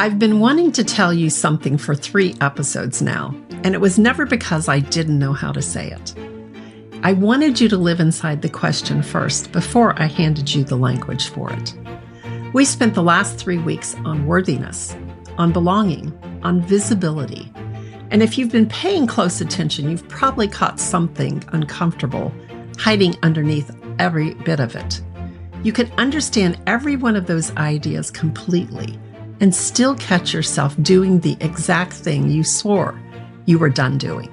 I've been wanting to tell you something for 3 episodes now, and it was never because I didn't know how to say it. I wanted you to live inside the question first before I handed you the language for it. We spent the last 3 weeks on worthiness, on belonging, on visibility. And if you've been paying close attention, you've probably caught something uncomfortable hiding underneath every bit of it. You can understand every one of those ideas completely and still catch yourself doing the exact thing you swore you were done doing.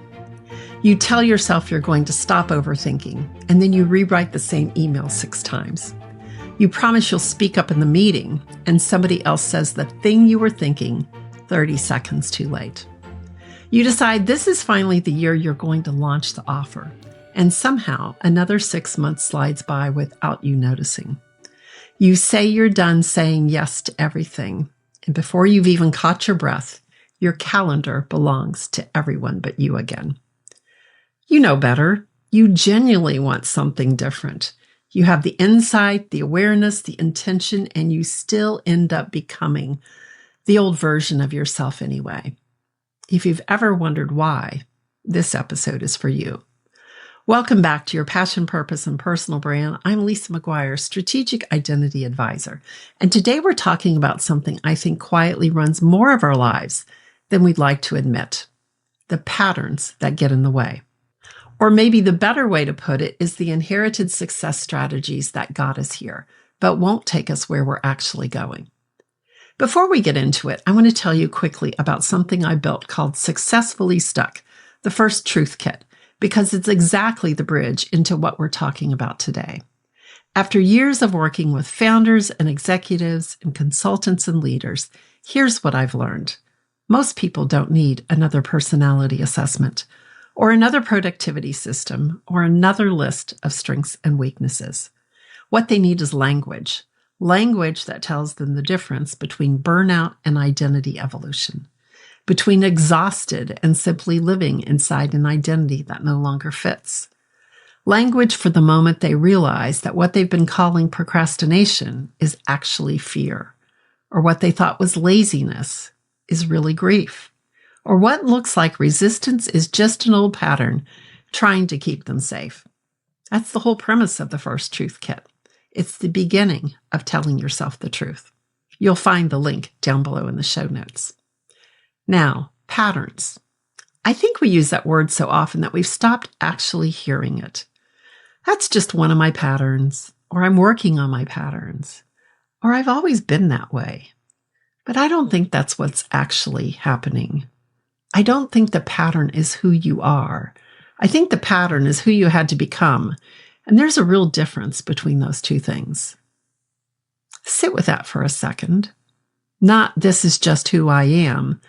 You tell yourself you're going to stop overthinking, and then you rewrite the same email 6 times. You promise you'll speak up in the meeting, and somebody else says the thing you were thinking 30 seconds too late. You decide this is finally the year you're going to launch the offer, and somehow another 6 months slides by without you noticing. You say you're done saying yes to everything, and before you've even caught your breath, your calendar belongs to everyone but you again. You know better. You genuinely want something different. You have the insight, the awareness, the intention, and you still end up becoming the old version of yourself anyway. If you've ever wondered why, this episode is for you. Welcome back to your Passion, Purpose, and Personal Brand. I'm Lisa McGuire, Strategic Identity Advisor. And today we're talking about something I think quietly runs more of our lives than we'd like to admit: the patterns that get in the way. Or maybe the better way to put it is the inherited success strategies that got us here, but won't take us where we're actually going. Before we get into it, I want to tell you quickly about something I built called Successfully Stuck, the first truth kit, because it's exactly the bridge into what we're talking about today. After years of working with founders and executives and consultants and leaders, here's what I've learned. Most people don't need another personality assessment, or another productivity system, or another list of strengths and weaknesses. What they need is language that tells them the difference between burnout and identity evolution, between exhausted and simply living inside an identity that no longer fits. Language for the moment they realize that what they've been calling procrastination is actually fear, or what they thought was laziness is really grief, or what looks like resistance is just an old pattern trying to keep them safe. That's the whole premise of the first truth kit. It's the beginning of telling yourself the truth. You'll find the link down below in the show notes. Now, patterns. I think we use that word so often that we've stopped actually hearing it. That's just one of my patterns, or I'm working on my patterns, or I've always been that way. But I don't think that's what's actually happening. I don't think the pattern is who you are. I think the pattern is who you had to become, and there's a real difference between those two things. Sit with that for a second. Not this is just who I am,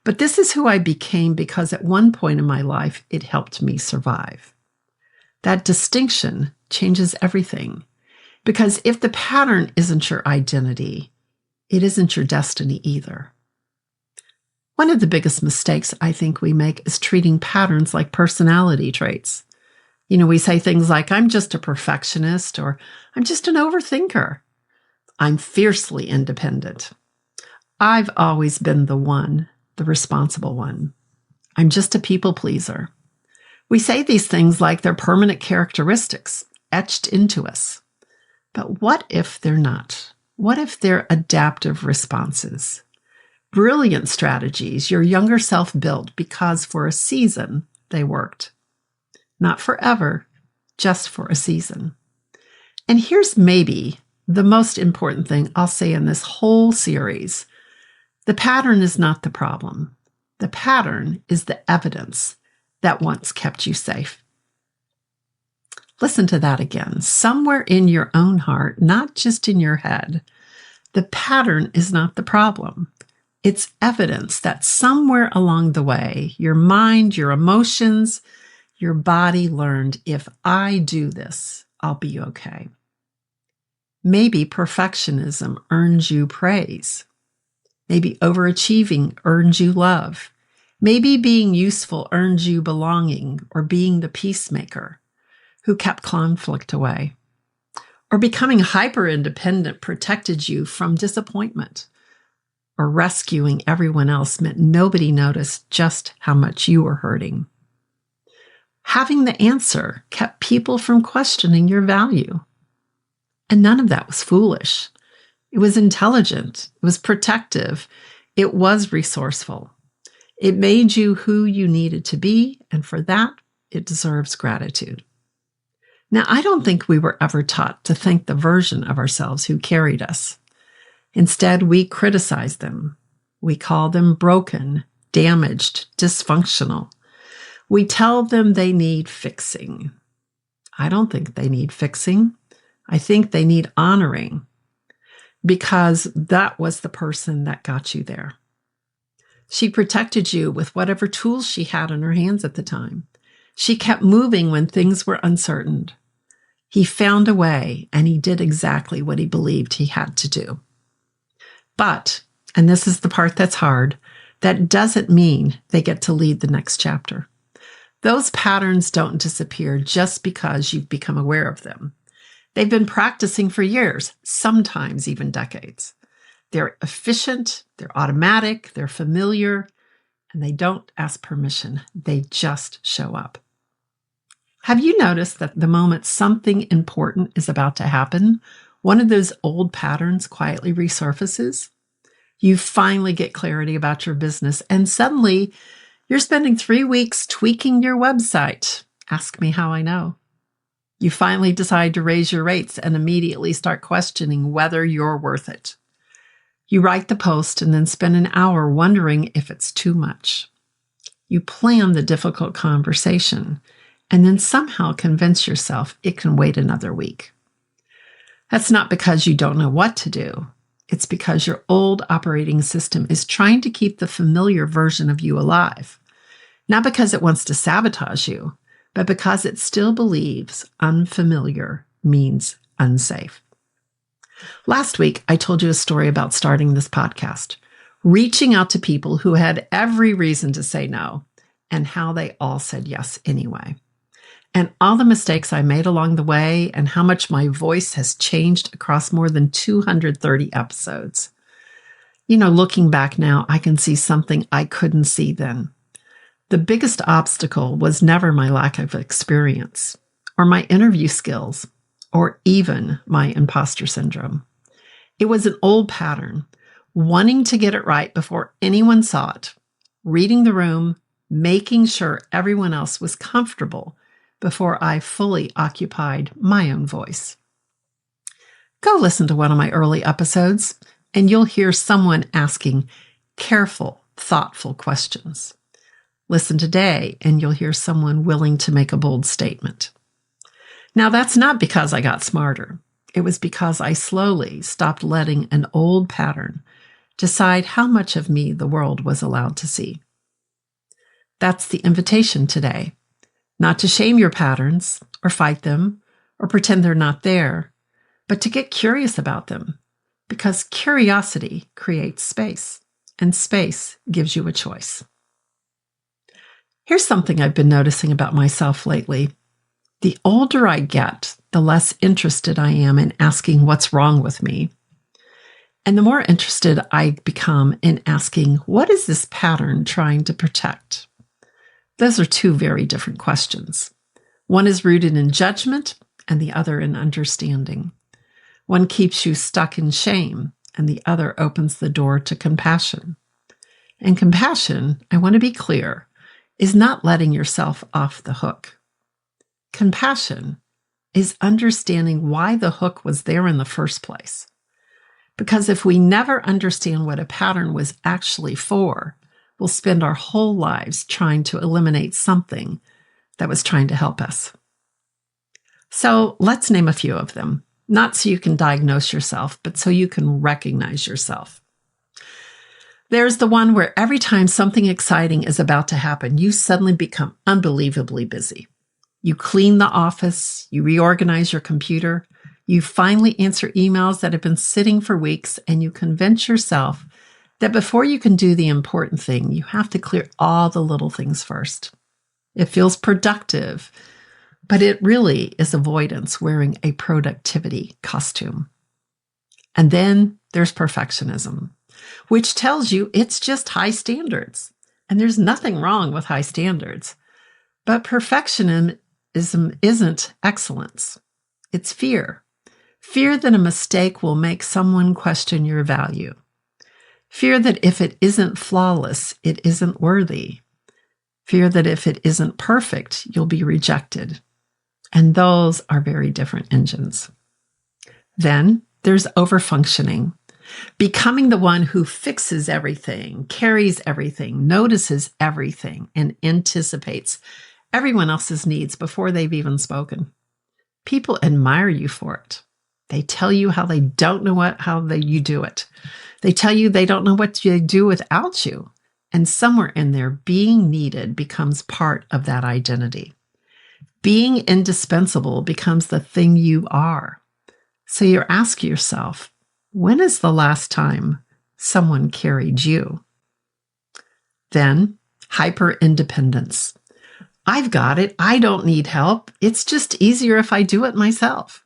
but this is who I became because at one point in my life, it helped me survive. That distinction changes everything, because if the pattern isn't your identity, it isn't your destiny either. One of the biggest mistakes I think we make is treating patterns like personality traits. We say things like, I'm just a perfectionist, or I'm just an overthinker. I'm fiercely independent. I've always been the responsible one. I'm just a people pleaser. We say these things like they're permanent characteristics etched into us. But what if they're not? What if they're adaptive responses? Brilliant strategies your younger self built because for a season they worked. Not forever, just for a season. And here's maybe the most important thing I'll say in this whole series. The pattern is not the problem. The pattern is the evidence that once kept you safe. Listen to that again. Somewhere in your own heart, not just in your head, the pattern is not the problem. It's evidence that somewhere along the way, your mind, your emotions, your body learned, if I do this, I'll be okay. Maybe perfectionism earns you praise. Maybe overachieving earns you love. Maybe being useful earns you belonging, or being the peacemaker who kept conflict away. Or becoming hyper-independent protected you from disappointment. or rescuing everyone else meant nobody noticed just how much you were hurting. Having the answer kept people from questioning your value. And none of that was foolish. It was intelligent. It was protective. It was resourceful. It made you who you needed to be, and for that, it deserves gratitude. Now, I don't think we were ever taught to thank the version of ourselves who carried us. Instead, we criticize them. We call them broken, damaged, dysfunctional. We tell them they need fixing. I don't think they need fixing. I think they need honoring, because that was the person that got you there. She protected you with whatever tools she had in her hands at the time. She kept moving when things were uncertain. He found a way, and he did exactly what he believed he had to do. But, and this is the part that's hard, that doesn't mean they get to lead the next chapter. Those patterns don't disappear just because you've become aware of them. They've been practicing for years, sometimes even decades. They're efficient, they're automatic, they're familiar, and they don't ask permission. They just show up. Have you noticed that the moment something important is about to happen, one of those old patterns quietly resurfaces? You finally get clarity about your business, and suddenly you're spending 3 weeks tweaking your website. Ask me how I know. You finally decide to raise your rates and immediately start questioning whether you're worth it. You write the post and then spend an hour wondering if it's too much. You plan the difficult conversation and then somehow convince yourself it can wait another week. That's not because you don't know what to do. It's because your old operating system is trying to keep the familiar version of you alive. Not because it wants to sabotage you, but because it still believes unfamiliar means unsafe. Last week, I told you a story about starting this podcast, reaching out to people who had every reason to say no, and how they all said yes anyway. And all the mistakes I made along the way, and how much my voice has changed across more than 230 episodes. Looking back now, I can see something I couldn't see then. The biggest obstacle was never my lack of experience, or my interview skills, or even my imposter syndrome. It was an old pattern, wanting to get it right before anyone saw it, reading the room, making sure everyone else was comfortable before I fully occupied my own voice. Go listen to one of my early episodes, and you'll hear someone asking careful, thoughtful questions. Listen today, and you'll hear someone willing to make a bold statement. Now, that's not because I got smarter. It was because I slowly stopped letting an old pattern decide how much of me the world was allowed to see. That's the invitation today. Not to shame your patterns, or fight them, or pretend they're not there, but to get curious about them, because curiosity creates space, and space gives you a choice. Here's something I've been noticing about myself lately. The older I get, the less interested I am in asking what's wrong with me, and the more interested I become in asking, what is this pattern trying to protect? Those are two very different questions. One is rooted in judgment, and the other in understanding. One keeps you stuck in shame, and the other opens the door to compassion. And compassion, I want to be clear, is not letting yourself off the hook. Compassion is understanding why the hook was there in the first place. Because if we never understand what a pattern was actually for, we'll spend our whole lives trying to eliminate something that was trying to help us. So let's name a few of them, not so you can diagnose yourself, but so you can recognize yourself. There's the one where every time something exciting is about to happen, you suddenly become unbelievably busy. You clean the office, you reorganize your computer, you finally answer emails that have been sitting for weeks, and you convince yourself that before you can do the important thing, you have to clear all the little things first. It feels productive, but it really is avoidance wearing a productivity costume. And then there's perfectionism. which tells you it's just high standards. And there's nothing wrong with high standards. But perfectionism isn't excellence. It's fear. Fear that a mistake will make someone question your value. Fear that if it isn't flawless, it isn't worthy. Fear that if it isn't perfect, you'll be rejected. And those are very different engines. Then there's overfunctioning. Becoming the one who fixes everything, carries everything, notices everything, and anticipates everyone else's needs before they've even spoken. People admire you for it. They tell you how they don't know you do it. They tell you they don't know what to do without you. And somewhere in there, being needed becomes part of that identity. Being indispensable becomes the thing you are. So you ask yourself, when is the last time someone carried you? Then, hyper-independence. I've got it. I don't need help. It's just easier if I do it myself.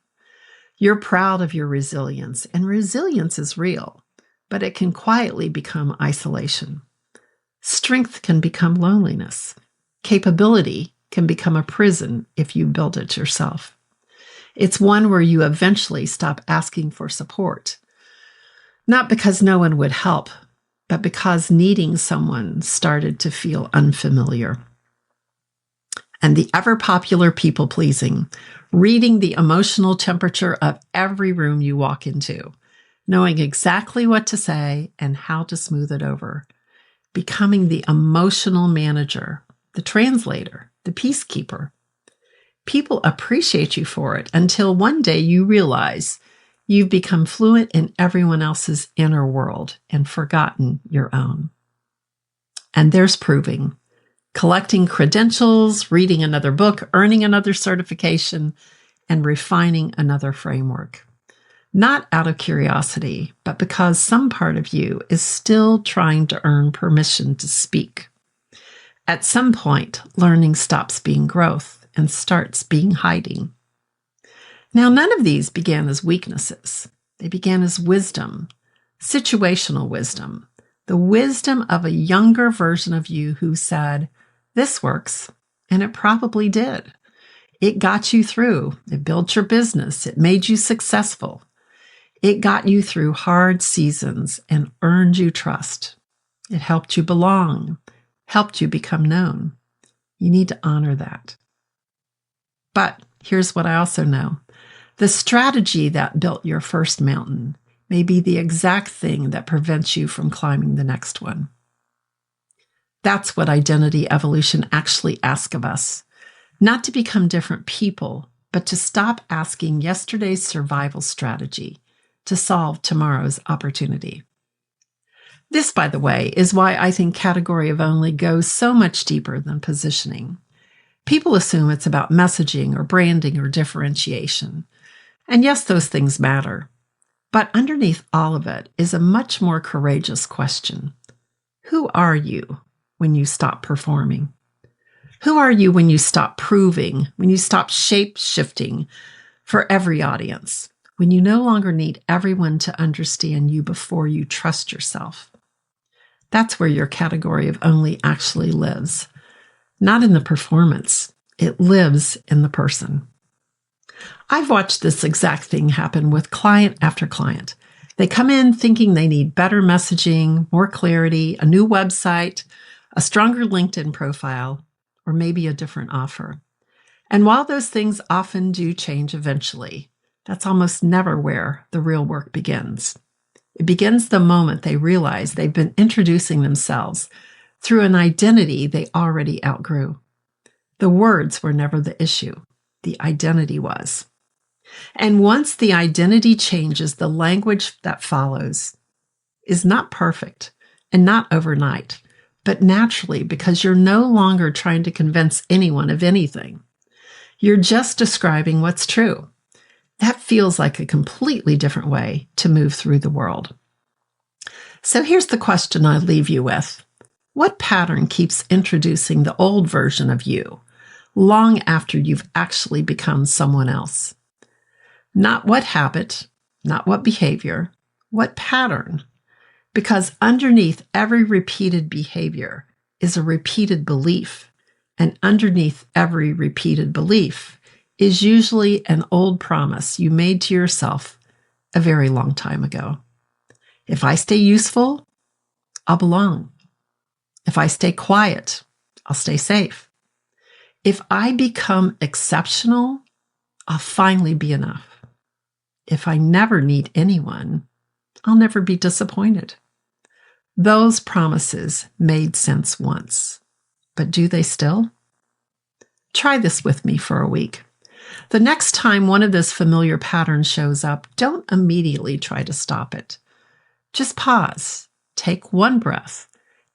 You're proud of your resilience, and resilience is real, but it can quietly become isolation. Strength can become loneliness. Capability can become a prison if you build it yourself. It's one where you eventually stop asking for support. Not because no one would help, but because needing someone started to feel unfamiliar. And the ever-popular people-pleasing, reading the emotional temperature of every room you walk into, knowing exactly what to say and how to smooth it over, becoming the emotional manager, the translator, the peacekeeper. People appreciate you for it until one day you realize you've become fluent in everyone else's inner world and forgotten your own. And there's proving. Collecting credentials, reading another book, earning another certification, and refining another framework. Not out of curiosity, but because some part of you is still trying to earn permission to speak. At some point, learning stops being growth and starts being hiding. Now, none of these began as weaknesses. They began as wisdom, situational wisdom, the wisdom of a younger version of you who said, "This works," and it probably did. It got you through. It built your business. It made you successful. It got you through hard seasons and earned you trust. It helped you belong, helped you become known. You need to honor that. But here's what I also know. The strategy that built your first mountain may be the exact thing that prevents you from climbing the next one. That's what identity evolution actually asks of us. Not to become different people, but to stop asking yesterday's survival strategy to solve tomorrow's opportunity. This, by the way, is why I think category of only goes so much deeper than positioning. People assume it's about messaging or branding or differentiation. And yes, those things matter. But underneath all of it is a much more courageous question. Who are you when you stop performing? Who are you when you stop proving, when you stop shape-shifting for every audience, when you no longer need everyone to understand you before you trust yourself? That's where your category of only actually lives. Not in the performance. It lives in the person. I've watched this exact thing happen with client after client. They come in thinking they need better messaging, more clarity, a new website, a stronger LinkedIn profile, or maybe a different offer. And while those things often do change eventually, that's almost never where the real work begins. It begins the moment they realize they've been introducing themselves through an identity they already outgrew. The words were never the issue. The identity was. And once the identity changes, the language that follows is not perfect and not overnight, but naturally, because you're no longer trying to convince anyone of anything. You're just describing what's true. That feels like a completely different way to move through the world. So here's the question I leave you with. What pattern keeps introducing the old version of you long after you've actually become someone else? Not what habit, not what behavior, what pattern? Because underneath every repeated behavior is a repeated belief. And underneath every repeated belief is usually an old promise you made to yourself a very long time ago. If I stay useful, I'll belong. If I stay quiet, I'll stay safe. If I become exceptional, I'll finally be enough. If I never need anyone, I'll never be disappointed. Those promises made sense once, but do they still? Try this with me for a week. The next time one of those familiar patterns shows up, don't immediately try to stop it. Just pause, take one breath,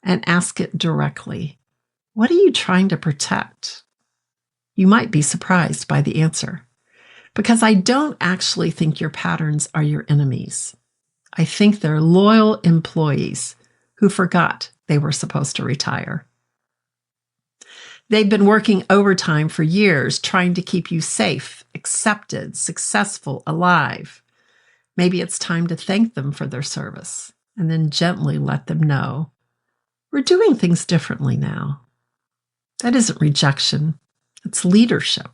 and ask it directly. What are you trying to protect? You might be surprised by the answer, because I don't actually think your patterns are your enemies. I think they're loyal employees who forgot they were supposed to retire. They've been working overtime for years trying to keep you safe, accepted, successful, alive. Maybe it's time to thank them for their service and then gently let them know, we're doing things differently now. That isn't rejection, it's leadership.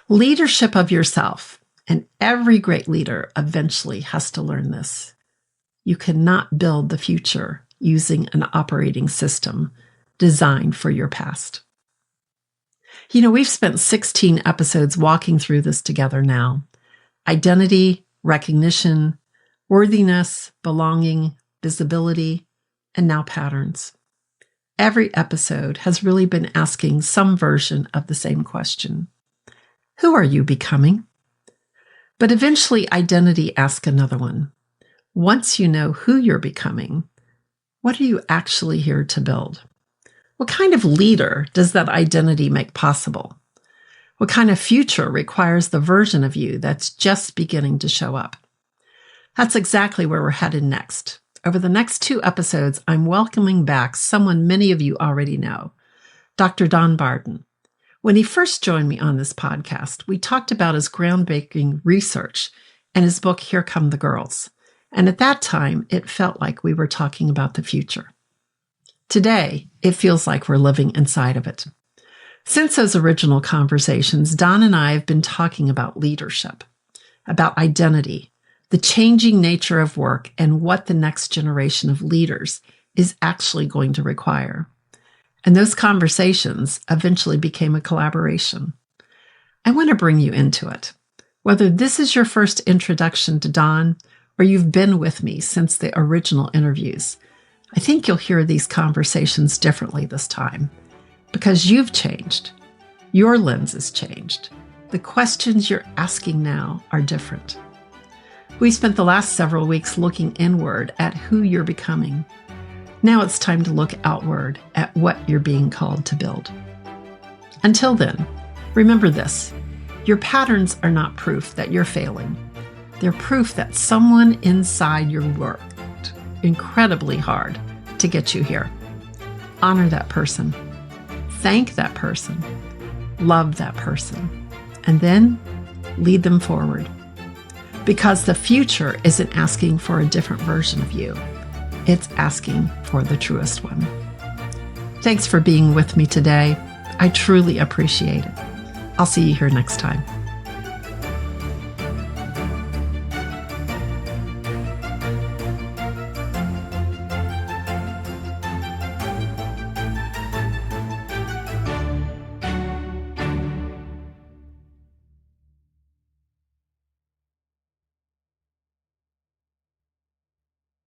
Leadership of yourself, and every great leader eventually has to learn this. You cannot build the future using an operating system designed for your past. We've spent 16 episodes walking through this together now. Identity, recognition, worthiness, belonging, visibility, and now patterns. Every episode has really been asking some version of the same question. Who are you becoming? But eventually identity asks another one. Once you know who you're becoming, what are you actually here to build? What kind of leader does that identity make possible? What kind of future requires the version of you that's just beginning to show up? That's exactly where we're headed next. Over the next 2 episodes, I'm welcoming back someone many of you already know, Dr. Don Barden. When he first joined me on this podcast, we talked about his groundbreaking research and his book, Here Come the Girls. And at that time, it felt like we were talking about the future. Today, it feels like we're living inside of it. Since those original conversations, Don and I have been talking about leadership, about identity, the changing nature of work, and what the next generation of leaders is actually going to require. And those conversations eventually became a collaboration. I want to bring you into it. Whether this is your first introduction to Don, or you've been with me since the original interviews, I think you'll hear these conversations differently this time, because you've changed. Your lens has changed. The questions you're asking now are different. We spent the last several weeks looking inward at who you're becoming. Now it's time to look outward at what you're being called to build. Until then, remember this. Your patterns are not proof that you're failing. They're proof that someone inside you worked incredibly hard to get you here. Honor that person. Thank that person. Love that person. And then lead them forward. Because the future isn't asking for a different version of you. It's asking for the truest one. Thanks for being with me today. I truly appreciate it. I'll see you here next time.